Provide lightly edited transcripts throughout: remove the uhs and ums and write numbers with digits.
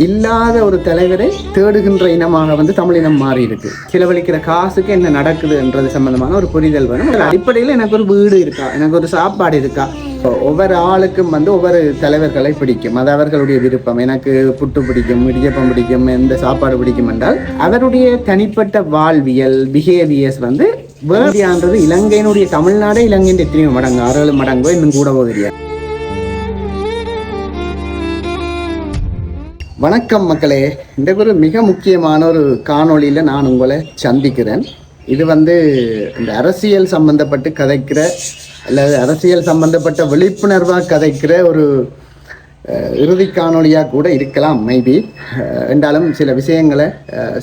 இல்லாத ஒரு தலைவரை தேடுகின்ற இனமாக தமிழ் இனம் மாறி இருக்கு. செலவழிக்கிற காசுக்கு என்ன நடக்குது என்றது சம்பந்தமான ஒரு புரிதல் வேணும். அடிப்படையில் எனக்கு ஒரு வீடு இருக்கா, எனக்கு ஒரு சாப்பாடு இருக்கா. ஒவ்வொரு ஆளுக்கும் ஒவ்வொரு தலைவர்களை பிடிக்கும், அது அவர்களுடைய விருப்பம். எனக்கு புட்டு பிடிக்கும், இடியப்பம் பிடிக்கும், எந்த சாப்பாடு பிடிக்கும் என்றால் அவருடைய தனிப்பட்ட வாழ்வியல் பிஹேவியர்ஸ் வேண்டியான்றது இலங்கையினுடைய தமிழ்நாடு இலங்கையின் எத்தனையோ மடங்கு 6 மடங்கோ இன்னும் கூட தெரியாது. வணக்கம் மக்களே, இந்த ஒரு மிக முக்கியமான ஒரு காணொளியில் நான் உங்களை சந்திக்கிறேன். இது இந்த அரசியல் சம்பந்தப்பட்டு கதைக்கிற அல்லது அரசியல் சம்பந்தப்பட்ட விழிப்புணர்வாக கதைக்கிற ஒரு இறுதி காணொளியாக கூட இருக்கலாம் மேபி. என்றாலும் சில விஷயங்களை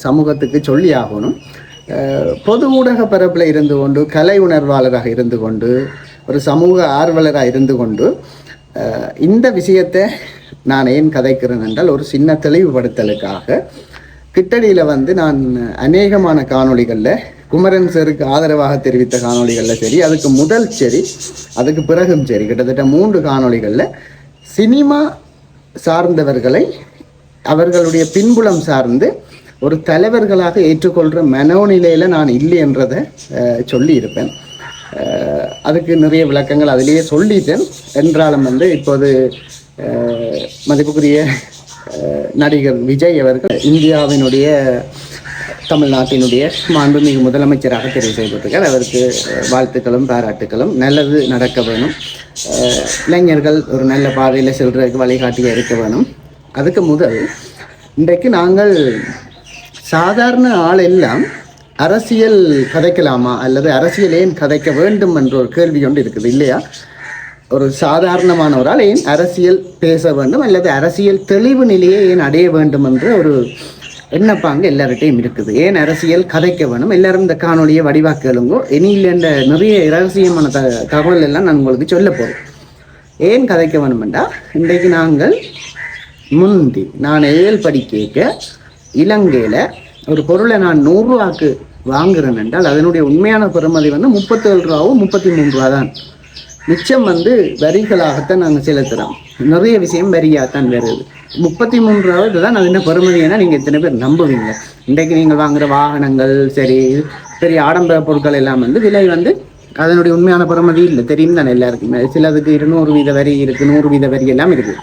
சமூகத்துக்கு சொல்லி ஆகணும். பொது ஊடக பரப்பில் இருந்து கொண்டு, கலை உணர்வாளராக இருந்து கொண்டு, ஒரு சமூக ஆர்வலராக இருந்து கொண்டு இந்த விஷயத்தை நான் ஏன் கதைக்கிறேன் என்றால், ஒரு சின்ன தெளிவுபடுத்தலுக்காக கிட்டடியில் நான் அநேகமான காணொளிகளில் குமரன் சருக்கு ஆதரவாக தெரிவித்த காணொளிகளில் சரி, அதுக்கு முதல் சரி, அதுக்கு பிறகும் சரி, கிட்டத்தட்ட 3 காணொளிகளில் சினிமா சார்ந்தவர்களை அவர்களுடைய பின்புலம் சார்ந்து ஒரு தலைவர்களாக ஏற்றுக்கொள்கிற மனோநிலையில் நான் இல்லை என்றதை சொல்லியிருப்பேன். அதுக்கு நிறைய விளக்கங்கள் அதிலேயே சொல்லிட்டேன். என்றாலும் இப்போது மதிப்புக்குரிய நடிகர் விஜய் அவர்கள் இந்தியாவினுடைய தமிழ்நாட்டினுடைய மாண்புமிகு முதலமைச்சராக தெரிவு செய்யப்பட்டிருக்கார். அவருக்கு வாழ்த்துக்களும் பாராட்டுக்களும். நல்லது நடக்க வேணும், இளைஞர்கள் ஒரு நல்ல பாதையில் செல்றதுக்கு வழிகாட்டியாக இருக்க வேணும். அதுக்கு முதல் இன்றைக்கு நாங்கள் சாதாரண ஆள் எல்லாம் அரசியல் கதைக்கலாமா அல்லது அரசியல் ஏன் கதைக்க வேண்டும் என்ற ஒரு கேள்வி கொண்டு இருக்குது இல்லையா? ஒரு சாதாரணமானவரால் ஏன் அரசியல் பேச வேண்டும் அல்லது அரசியல் தெளிவு நிலையை ஏன் அடைய வேண்டும் என்ற ஒரு எண்ணப்பாங்க எல்லார்கிட்டையும் இருக்குது. ஏன் அரசியல் கதைக்க வேணும்? எல்லாரும் இந்த காணொலியை வடிவாக கேளுங்கோ. இனியில் என்ற நிறைய இரகசியமான தகவல் எல்லாம் நான் உங்களுக்கு சொல்ல போகிறேன். ஏன் கதைக்க வேணுமெண்டா, இன்றைக்கு நாங்கள் நான் ஏழ் படிக்க இலங்கையில் ஒரு பொருளை நான் 100 ரூபாய்க்கு வாங்குறேன் என்றால் அதனுடைய உண்மையான பெறுமதி 37 ரூபாவும் 33 ரூபா தான். மிச்சம் வரிகளாகத்தான் நாங்கள் செலுத்துகிறோம். நிறைய விஷயம் வரியாகத்தான் வருது. 33 ரூபாய் தான் அது என்ன பெறுமதினா நீங்கள் எத்தனை பேர் நம்புவீங்க? இன்றைக்கு நீங்கள் வாங்குகிற வாகனங்கள் சரி, பெரிய ஆடம்பர பொருட்கள் எல்லாம் விலை அதனுடைய உண்மையான பெறுமதி இல்லை, தெரியும் தானே எல்லாருக்குமே. சிலதுக்கு 200% வரி இருக்குது, 100% வரி எல்லாம் இருக்குது.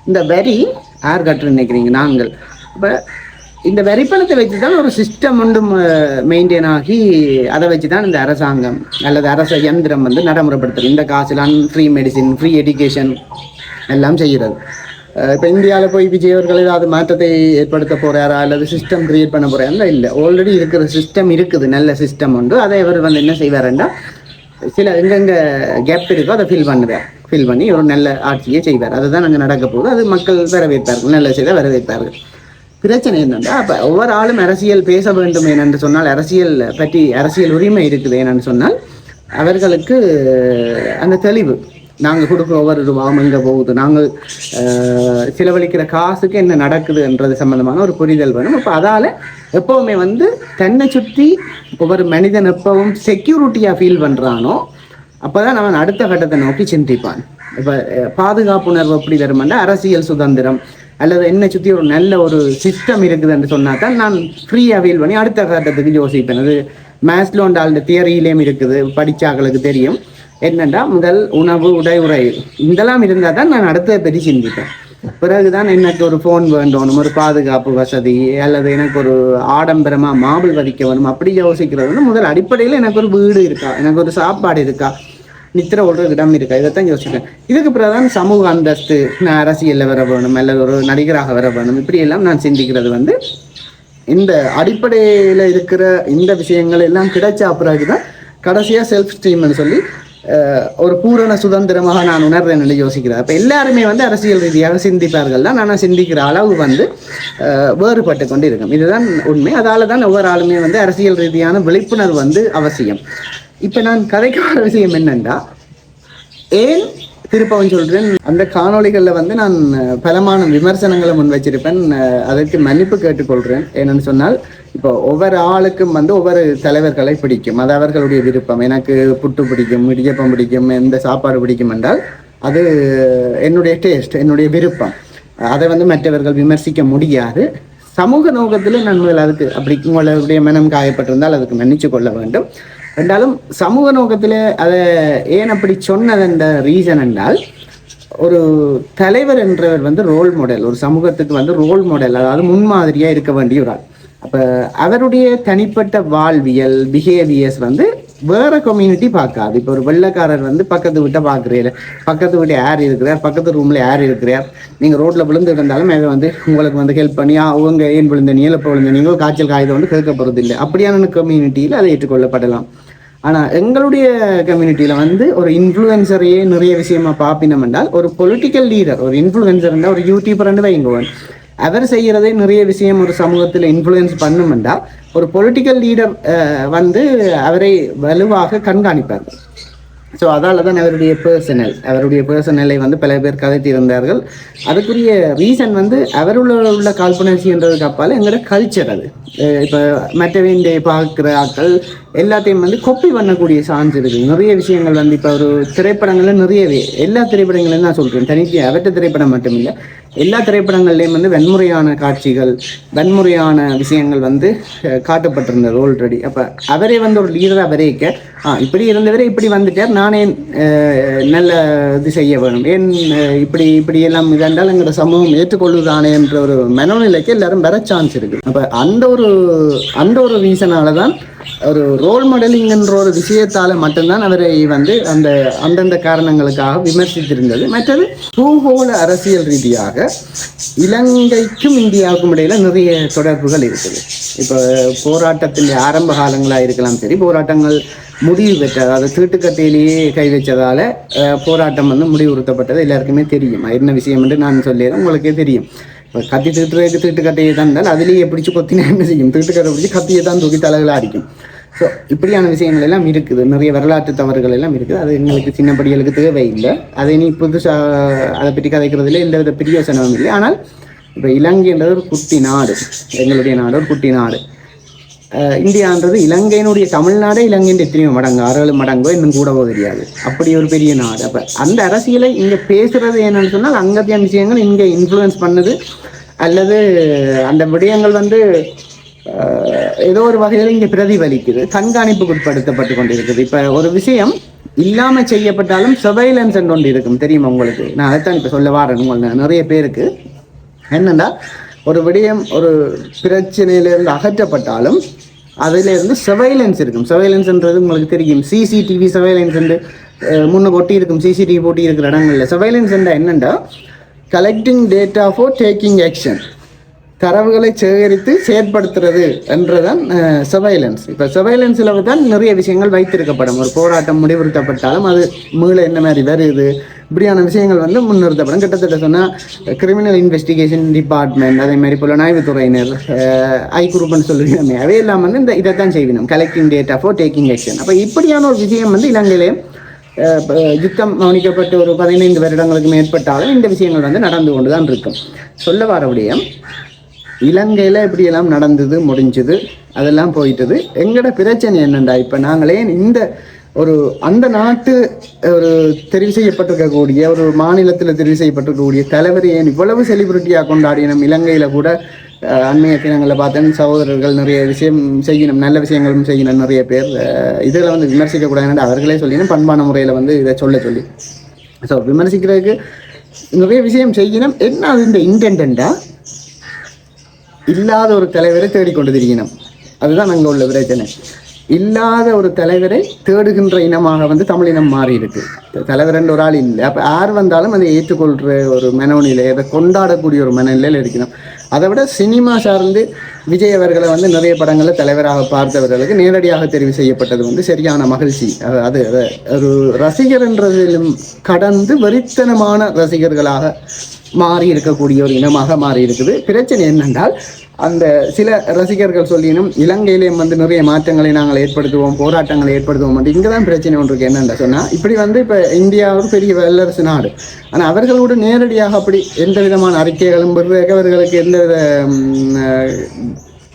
இந்த வரி யார் கட்டுன்னு நினைக்கிறீங்க? நாங்கள். இப்போ இந்த வரிப்பணத்தை வச்சு தான் ஒரு சிஸ்டம் மெயின்டைன் ஆகி அதை வச்சு தான் இந்த அரசாங்கம் அல்லது அரச இயந்திரம் நடைமுறைப்படுத்துறது. இந்த காசுலாம் ஃப்ரீ மெடிசின், ஃப்ரீ எஜுகேஷன் எல்லாம் செய்கிறது. இப்போ இந்தியாவில் போய் விஜய் அவர்கள் ஏதாவது மாற்றத்தை ஏற்படுத்த போகிறாரா அல்லது சிஸ்டம் கிரியேட் பண்ண போகிறாரா? இல்லை, ஆல்ரெடி இருக்கிற சிஸ்டம் இருக்குது, நல்ல சிஸ்டம் உண்டு. அதை இவர் என்ன செய்வாருன்னா, சில எங்கெங்கே கேப் இருக்கோ அதை ஃபில் பண்ணி ஒரு நல்ல ஆட்சியை செய்வார். அதுதான் அங்கே நடக்க போகுது. அது மக்கள் வரவேற்பார்கள், நல்ல செய்த வரவேற்பார்கள். பிரச்சனை என்னன்னா, அப்போ ஒவ்வொரு ஆளும் அரசியல் பேச வேண்டும் ஏனென்று சொன்னால், அரசியல் பற்றி அரசியல் உரிமை இருக்குது ஏனென்று சொன்னால், அவர்களுக்கு அந்த தெளிவு, நாங்கள் கொடுக்குற ஒவ்வொரு ரூபாவும் எங்கே போகுது, நாங்கள் செலவழிக்கிற காசுக்கு என்ன நடக்குது என்றது சம்பந்தமான ஒரு புரிதல் வேணும். அப்போ அதால் எப்போவுமே தன்னை சுற்றி ஒவ்வொரு மனிதன் எப்பவும் செக்யூரிட்டியாக ஃபீல் பண்ணுறானோ அப்போ தான் அவன் அடுத்த கட்டத்தை நோக்கி சிந்திப்பான். இப்போ பாதுகாப்புணர்வு எப்படி வருமெண்டா, அரசியல் சுதந்திரம் அல்லது என்னை சுற்றி ஒரு நல்ல ஒரு சிஸ்டம் இருக்குதுன்னு சொன்னால் தான் நான் ஃப்ரீயாக ஃபீல் பண்ணி அடுத்த கட்டத்துக்கு யோசிப்பேன். அது மேஸ்லோண்டால் தியரியிலேயும் இருக்குது, படித்தாக்களுக்கு தெரியும். என்னென்னா, முதல் உணவு, உடை இதெல்லாம் இருந்தால் தான் நான் அடுத்த பற்றி சிந்திப்பேன். பிறகுதான் எனக்கு ஒரு ஃபோன் வேண்டணும், ஒரு பாதுகாப்பு வசதி, அல்லது எனக்கு ஒரு ஆடம்பரமாக மாபிள் வதிக்க வேணும், அப்படி யோசிக்கிறது முதல் அடிப்படையில் எனக்கு ஒரு வீடு இருக்கா, எனக்கு ஒரு சாப்பாடு இருக்கா, நித்திர ஓடுற இடம் இருக்கா, இதைத்தான் யோசிப்பேன். இதுக்கு பிறகுதான் சமூக அந்தஸ்து, நான் அரசியலில் வர வேணும் அல்லது ஒரு நடிகராக வர வேணும், இப்படியெல்லாம் நான் சிந்திக்கிறது இந்த அடிப்படையில் இருக்கிற இந்த விஷயங்கள் எல்லாம் கிடைச்ச பிறகுதான் கடைசியாக செல்ஃப் ஸ்டீம்னு சொல்லி ஒரு பூரண சுதந்திரமாக நான் உணர்றேன்னு யோசிக்கிறேன். அப்போ எல்லாருமே அரசியல் ரீதியாக சிந்திப்பார்கள் தான். ஆனால் சிந்திக்கிற அளவு வேறுபட்டு கொண்டு இருக்கும். இதுதான் உண்மை. அதால தான் ஒவ்வொரு ஆளுமே அரசியல் ரீதியான விழிப்புணர்வு அவசியம். இப்போ நான் கதைக்கான விஷயம் என்னென்னா, ஏன் திருப்பவன் சொல்கிறேன், அந்த காணொளிகளில் நான் பலமான விமர்சனங்களை முன் வச்சிருப்பேன். அதற்கு மன்னிப்பு கேட்டுக்கொள்கிறேன். ஏன்னு சொன்னால், இப்போ ஒவ்வொரு ஆளுக்கும் ஒவ்வொரு தலைவர்களை பிடிக்கும், அது அவர்களுடைய விருப்பம். எனக்கு புட்டு பிடிக்கும், இடியப்பம் பிடிக்கும், எந்த சாப்பாடு பிடிக்கும் என்றால் அது என்னுடைய டேஸ்ட், என்னுடைய விருப்பம். அதை வந்து மற்றவர்கள் விமர்சிக்க முடியாது. சமூக நோக்கத்தில் நன்மைகள் அதுக்கு அப்படி உங்களுடைய மனம் காயப்பட்டிருந்தால் அதுக்கு மன்னிச்சு கொள்ள வேண்டும். என்றாலும் சமூக நோக்கத்தில் அதை ஏன் அப்படி சொன்னதென்ற ரீசன் என்றால், ஒரு தலைவர் என்றவர் வந்து ரோல் மாடல், ஒரு சமூகத்துக்கு வந்து ரோல் மாடல், அதாவது முன்மாதிரியா இருக்க வேண்டிய ஒரு ஆள். அப்ப அவருடைய தனிப்பட்ட வாழ்வியல் பிஹேவியர்ஸ் வந்து வேற கம்யூனிட்டி பார்க்காது. இப்போ ஒரு வெள்ளைக்காரர் வந்து பக்கத்து வீட்டை பார்க்குறீங்க, பக்கத்து வீட்டை யார் இருக்கிறார், பக்கத்து ரூம்ல யார் இருக்கிறார், நீங்க ரோட்ல விழுந்து இருந்தாலும் அதை வந்து உங்களுக்கு வந்து ஹெல்ப் பண்ணி அவங்க ஏன் விழுந்த நீங்க எப்போ விழுந்த நீங்க காய்ச்சல் காய்தல் வந்து கேட்க போறது இல்லை. அப்படியான கம்யூனிட்டியில அதை ஏற்றுக்கொள்ளப்படலாம். ஆனா எங்களுடைய கம்யூனிட்டியில வந்து ஒரு இன்ஃப்ளூயன்சரையே நிறைய விஷயமா பார்ப்பினோம் என்றால், ஒரு பொலிட்டிக்கல் லீடர், ஒரு இன்ஃப்ளூயன்சர் ஒரு யூடியூபர் வைங்கோன், அவர் செய்யறதே நிறைய விஷயம் ஒரு சமூகத்தில் இன்ஃப்ளூயன்ஸ் பண்ணுமெண்டா ஒரு பொலிட்டிக்கல் லீடர் வந்து அவரை வலுவாக கண்காணிப்பார். ஸோ அதால தான் அவருடைய பர்சனலை வந்து பல பேர் கதைத்திருந்தார்கள். அதுக்குரிய ரீசன் வந்து அவருள்ள காழ்ப்புணர்ச்சின்றதுக்கு அப்பால் எங்களோட கல்ச்சர். அது இப்போ மற்றவங்க பார்க்குற ஆட்கள் எல்லாத்தையும் வந்து கொப்பி பண்ணக்கூடிய சான்ஸ் இருக்குது. நிறைய விஷயங்கள் வந்து இப்போ ஒரு திரைப்படங்கள்ல நிறையவே எல்லா திரைப்படங்களையும் தான் சொல்கிறேன், தனிக்கு அவற்ற திரைப்படம் மட்டும் இல்லை, எல்லா திரைப்படங்கள்லேயும் வந்து வன்முறையான காட்சிகள், வன்முறையான விஷயங்கள் வந்து காட்டப்பட்டிருந்தது ஆல்ரெடி. அப்போ அவரே வந்து ஒரு லீடராக வரைக்க இப்படி இருந்தவரே இப்படி வந்துட்டார், நானே நல்ல இது செய்ய வேணும், ஏன் இப்படி எல்லாம் இதென்றால் எங்களோட சமூகம் ஏற்றுக்கொள்ளுதானே என்ற ஒரு மனநிலைக்கு எல்லாரும் வர சான்ஸ் இருக்குது. அப்போ அந்த ஒரு ரீசனால தான் ஒரு ரோல் மாடலிங்ன்ற ஒரு விஷயத்தால மட்டும்தான் அவரை வந்து அந்தந்த காரணங்களுக்காக விமர்சித்திருந்தது. மற்றது பூகோள அரசியல் ரீதியாக இலங்கைக்கும் இந்தியாவுக்கும் இடையில நிறைய தொடர்புகள் இருக்குது. இப்போ போராட்டத்தின் ஆரம்ப காலங்களாக இருக்கலாம் சரி, போராட்டங்கள் முடிவு பெற்ற, அதாவது தீட்டுக்கட்டையிலேயே கை வச்சதால போராட்டம் வந்து முடிவுறுத்தப்பட்டது எல்லாருக்குமே தெரியும். என்ன விஷயம் என்று நான் சொல்லிடுறேன், உங்களுக்கே தெரியும். இப்போ கத்தி தீட்டுக்கட்டையை தான் இருந்தால் அதுலேயே பிடிச்சி கொத்தினா என்ன செய்யும், தீட்டுக்கட்டை பிடிச்சி கத்தியை தான் தூக்கி தலைகளாக அடிக்கும். ஸோ இப்படியான விஷயங்கள் எல்லாம் இருக்குது, நிறைய வரலாற்று தவறுகள் எல்லாம் இருக்குது. அது எங்களுக்கு சின்னப்படிகளுக்கு தேவையில்லை, அதை நீ புதுசாக அதை பற்றி கதைக்கிறதுல எந்த வித பிரியோசனமும் இல்லை. ஆனால் இப்போ இலங்கைன்றது ஒரு குட்டி நாடு, எங்களுடைய நாடு ஒரு குட்டி நாடு. இந்தியான்றது இலங்கையினுடைய தமிழ்நாடே இலங்கையின் எத்தனையோ மடங்கு, 6 மடங்கோ இன்னும் கூடவோ தெரியாது, அப்படி ஒரு பெரிய நாடு. அப்போ அந்த அரசியலை இங்கே பேசுறது என்னன்னு சொன்னால் அங்கத்திய விஷயங்கள் இங்கே இன்ஃப்ளூயன்ஸ் பண்ணுது, அல்லது அந்த விடயங்கள் வந்து ஏதோ ஒரு வகையில் இங்கே பிரதிபலிக்குது, கண்காணிப்புக்கு உட்படுத்தப்பட்டு கொண்டிருக்குது. இப்போ ஒரு விஷயம் இல்லாமல் செய்யப்பட்டாலும் சர்வைலன்ஸ் ஒன்று இருக்கும், தெரியுமா உங்களுக்கு? நான் அதைத்தான் இப்போ சொல்ல வரேன். உங்களுக்கு நிறைய பேருக்கு என்னன்னா, ஒரு விடயம் ஒரு பிரச்சனையிலிருந்து அகற்றப்பட்டாலும் அதிலிருந்து சர்வைலன்ஸ் இருக்கும். சர்வைலன்ஸ்ன்றது உங்களுக்கு தெரியும், சிசிடிவி சர்வைலன்ஸ் என்று முன்ன கொட்டி இருக்கும், சிசிடிவி போட்டி இருக்கிற இடங்கள்ல. சர்வைலன்ஸ் என்னண்டா collecting data for taking action, தரவுகளை சேகரித்து செயற்படுத்துறது என்றதான் சர்வைலன்ஸ். இப்போ சர்வைலன்ஸில் தான் நிறைய விஷயங்கள் வைத்திருக்கப்படும். ஒரு போராட்டம் முடிவுறுத்தப்பட்டாலும் அது மீள என்ன மாதிரி வருது, இப்படியான விஷயங்கள் வந்து முன்னிறுத்தப்படும். கிட்டத்தட்ட சொன்னால் கிரிமினல் இன்வெஸ்டிகேஷன் டிபார்ட்மெண்ட், அதே மாதிரி புலனாய்வுத்துறையினர், ஐ குரூப்னு சொல்லுவீங்க, அவையெல்லாம் வந்து இதைத்தான் செய்யணும், collecting data for taking action. அப்போ இப்படியான ஒரு விஷயம் வந்து இலங்கையிலே யுத்தம் கவனிக்கப்பட்டு ஒரு 15 வருடங்களுக்கு மேற்பட்டாலும் இந்த விஷயங்கள் வந்து நடந்து கொண்டு தான் இருக்கும். சொல்ல வர விடயம், இலங்கையில் இப்படியெல்லாம் நடந்தது, முடிஞ்சது, அதெல்லாம் போயிட்டது. எங்களோட பிரச்சனை என்னண்டா, இப்போ நாங்களே இந்த ஒரு அந்த நாட்டு ஒரு தெரிவு செய்யப்பட்டிருக்கக்கூடிய ஒரு மாநிலத்தில் தெரிவு செய்யப்பட்டிருக்கக்கூடிய தலைவர் ஏன் இவ்வளவு செலிபிரிட்டியாக கொண்டாடினோம். இலங்கையில் கூட அண்மைய தினங்களில் பார்த்தேன், சகோதரர்கள் நிறைய விஷயம் செய்யணும், நல்ல விஷயங்களும் செய்யணும், நிறைய பேர் இதில் வந்து விமர்சிக்கக்கூடாதுன்னு அவர்களே சொல்லினோம், பண்பான முறையில் வந்து இதை சொல்லி. ஸோ விமர்சிக்கிறதுக்கு நிறைய விஷயம் செய்யணும். என்ன அது இந்த இன்டென்டா இல்லாத ஒரு தலைவரை தேடிக்கொண்டு திரிக்கணும், அதுதான் அங்கே உள்ள பிரச்சனை. இல்லாத ஒரு தலைவரை தேடுகின்ற இனமாக வந்து தமிழ் இனம் மாறி இருக்கு. தலைவர் என்ற ஒரு ஆள் இல்லை. அப்போ யார் வந்தாலும் அதை ஏற்றுக்கொள்கிற ஒரு மனநிலை, அதை கொண்டாடக்கூடிய ஒரு மனநிலையில் இருக்கணும். அதை விட சினிமா சார்ந்து விஜய் அவர்களை வந்து நிறைய படங்களில் தலைவராக பார்த்தவர்களுக்கு நேரடியாக தெரிவு செய்யப்பட்டது வந்து சரியான மகிழ்ச்சி. அது ஒரு ரசிகர் என்றதிலும் கடந்து வெறித்தனமான ரசிகர்களாக மாறி இருக்கக்கூடிய ஒரு இனமாக மாறி இருக்குது. பிரச்சனை என்னென்றால், அந்த சில ரசிகர்கள் சொல்லினும் இலங்கையிலேயும் வந்து நிறைய மாற்றங்களை நாங்கள் ஏற்படுத்துவோம், போராட்டங்களை ஏற்படுத்துவோம். இங்கே தான் பிரச்சனை ஒன்று இருக்கு. என்னென்ன சொன்னால், இப்படி வந்து இப்போ இந்தியா ஒரு பெரிய வல்லரசு நாடு, ஆனால் அவர்களோடு நேரடியாக அப்படி எந்த விதமான அறிக்கைகளும் அவர்களுக்கு எந்த வித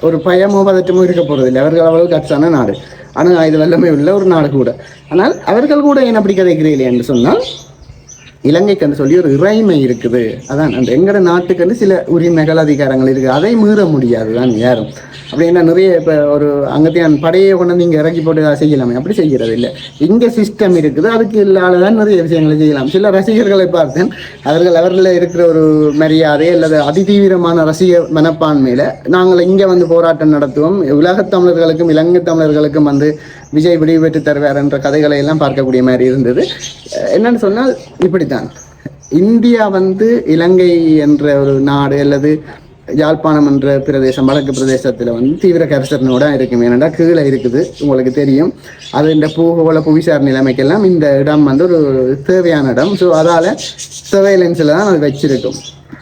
ஒரு பயமோ பதற்றமோ இருக்க போகிறதில்லை. அவர்கள் அவ்வளவு கட்சான நாடு, ஆனால் இது வல்லமை உள்ள ஒரு நாடு கூட. ஆனால் அவர்கள் கூட ஏன் அப்படி கதைக்கிறீர்கள் என்று சொன்னால், இலங்கைக்கு என்று சொல்லி ஒரு இறைமை இருக்குது. அதான் அந்த எங்கட நாட்டுக்கு வந்து சில உரிமைகள் அதிகாரங்கள் இருக்குது, அதை மீற முடியாது தான் யாரும். அப்படின்னா நிறைய இப்போ ஒரு அங்கத்தையான் படையை கொண்டு வந்து இங்கே இறக்கி போட்டு செய்யலாமே, அப்படி செய்கிறது இல்லை. இங்கே சிஸ்டம் இருக்குது, அதுக்கு இல்லாததான் நிறைய விஷயங்களை செய்யலாம். சில ரசிகர்களை பார்த்தேன், அவர்களில் இருக்கிற ஒரு மரியாதை அல்லது அதிதீவிரமான ரசிக மனப்பான்மையில் நாங்கள் இங்கே வந்து போராட்டம் நடத்துவோம், உலகத் தமிழர்களுக்கும் இலங்கை தமிழர்களுக்கும் வந்து விஜய் விடிவு பெற்று தருவார் என்ற கதைகளை எல்லாம் பார்க்கக்கூடிய மாதிரி இருந்தது. என்னன்னு சொன்னால் இப்படித்தான் இந்தியா வந்து இலங்கை என்ற ஒரு நாடு அல்லது யாழ்ப்பாணம் என்ற பிரதேசம் வடக்கு பிரதேசத்தில் வந்து தீவிர கரிசனோட இருக்கும். ஏன்னா கீழே இருக்குது, உங்களுக்கு தெரியும். அது இந்த பூகோள புவிசார் நிலைமைக்கெல்லாம் இந்த இடம் வந்து ஒரு தேவையான இடம். ஸோ அதால் சர்வேலன்ஸில் தான் அது வச்சிருக்கும்,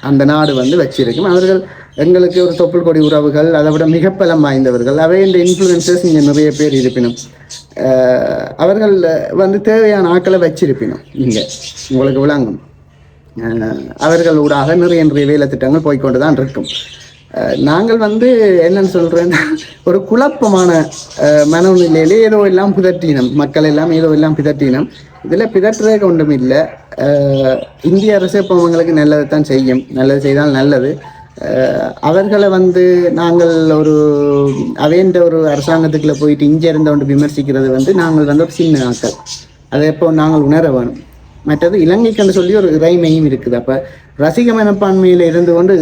அந்த நாடு வந்து வச்சிருக்கும். அவர்கள் எங்களுக்கு ஒரு தொப்புள் கொடி உறவுகள், அதை விட மிகப்பலம் வாய்ந்தவர்கள். அவை இந்த இன்ஃப்ளூயன்சஸ் இங்கே நிறைய பேர் இருப்பினும் அவர்கள் வந்து தேவையான ஆட்களை வச்சிருப்பினும் இங்கே உங்களுக்கு விளங்கும். அவர்கள் ஊடாக நிறைய வேலை திட்டங்கள் போய்கொண்டு தான் இருக்கும். நாங்கள் வந்து என்னன்னு சொல்றேன்னா ஒரு குழப்பமான மனநிலையிலே ஏதோ எல்லாம் பிதற்றினம், மக்கள் எல்லாம் ஏதோ எல்லாம் பிதற்றினம். இதில் பிதற்றதே ஒன்றும் இல்லை. இந்திய அரசு இப்போ அவங்களுக்கு நல்லது தான் செய்யும், நல்லது செய்தால் நல்லது. அவர்களை வந்து நாங்கள் ஒரு அவேண்ட ஒரு அரசாங்கத்துக்குள்ள போயிட்டு இங்கே இருந்த ஒன்று விமர்சிக்கிறது வந்து நாங்கள் வந்து ஒரு சின்ன ஆட்கள், அதை எப்போ நாங்கள் உணர வேணும். மற்றது இலங்கைக்கு சொல்லி ஒரு இறைமையும் இருக்குது. அப்போ ரசிக மனப்பான்மையில் இருந்து கொண்டு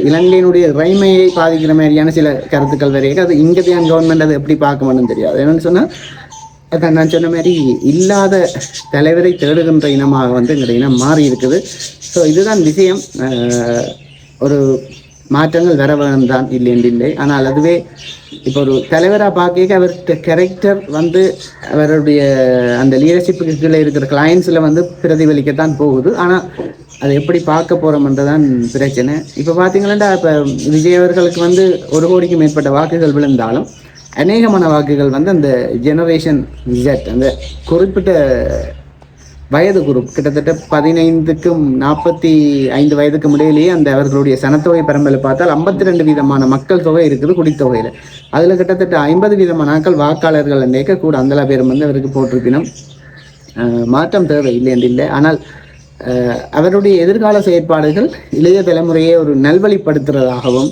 இலங்கையினுடைய இறைமையை பாதிக்கிற மாதிரியான சில கருத்துக்கள் வரைக்கும் அது இங்கேதான் கவர்மெண்ட் அதை எப்படி பார்க்க மாட்டேன்னு தெரியாது. என்னன்னு சொன்னால் அதான் நான் சொன்ன மாதிரி இல்லாத தலைவரை தேடுகின்ற இனமாக வந்து எங்களுடைய இனம் மாறி இருக்குது. ஸோ இதுதான் விஷயம். ஒரு மாற்றங்கள் வர வேணும் தான், இல்லை. ஆனால் அதுவே இப்போ ஒரு தலைவராக பார்க்க அவர்கிட்ட கேரக்டர் வந்து அவருடைய அந்த லீடர்ஷிப்புக்கு கீழே இருக்கிற கிளைண்ட்ஸில் வந்து பிரதிபலிக்கத்தான் போகுது. ஆனால் அதை எப்படி பார்க்க போகிறோம்ன்றதான் பிரச்சனை. இப்போ பார்த்தீங்கன்னா இப்போ விஜய் அவர்களுக்கு வந்து 1 கோடிக்கு மேற்பட்ட வாக்குகள் விழுந்தாலும் அநேகமான வாக்குகள் வந்து அந்த ஜெனரேஷன் Z, அந்த குறிப்பிட்ட வயது குரூப், கிட்டத்தட்ட 15க்கும் 45 வயதுக்கும் இடையிலேயே அந்த அவர்களுடைய சனத்தொகை பரம்பலை பார்த்தால் 52% மக்கள் தொகை இருக்குது குடித்தொகையில். அதில் கிட்டத்தட்ட 50% ஆட்கள் வாக்காளர்கள் நினைக்க கூட அந்த பேரும் வந்து அவருக்கு போட்டிருப்பினும் மாற்றம் தேவை இல்லை என்று இல்லை. ஆனால் அவருடைய எதிர்கால செயற்பாடுகள் இளைய தலைமுறையை ஒரு நல்வழிப்படுத்துறதாகவும்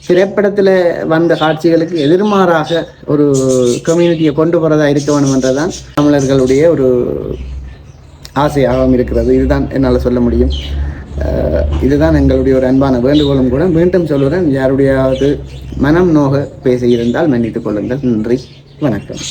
திரைப்படத்தில் வந்த காட்சிகளுக்கு எதிர்மாறாக ஒரு கம்யூனிட்டியை கொண்டு போகிறதா இருக்க வேணும் என்றதான் தமிழர்களுடைய ஒரு ஆசையாகவும் இருக்கிறது. இதுதான் என்னால் சொல்ல முடியும். இதுதான் எங்களுடைய ஒரு அன்பான வேண்டுகோளும் கூட. மீண்டும் சொல்லுறேன், யாருடையாவது மனம் நோக பேசியிருந்தால் மன்னித்துக் கொள்ளுங்கள். நன்றி, வணக்கம்.